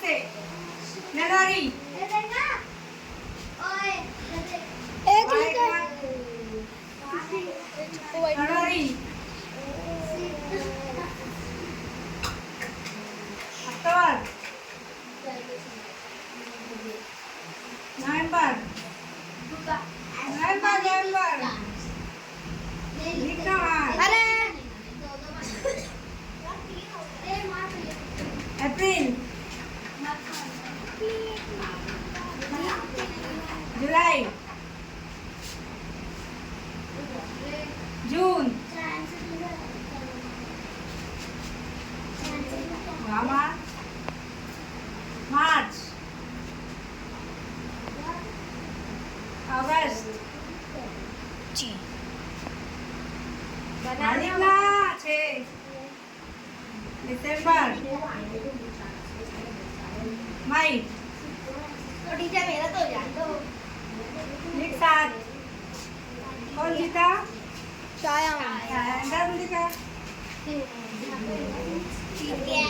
से जनवरी एक फरवरी अक्टूबर नवंबर लिखना अरे अप्रैल जुलाई जून मार्च अगस्त लिखना 6 दिसंबर मई टीचर मेरा तो जान दो लिख 7 कौन जीता छाया अंदर लिखा ठीक है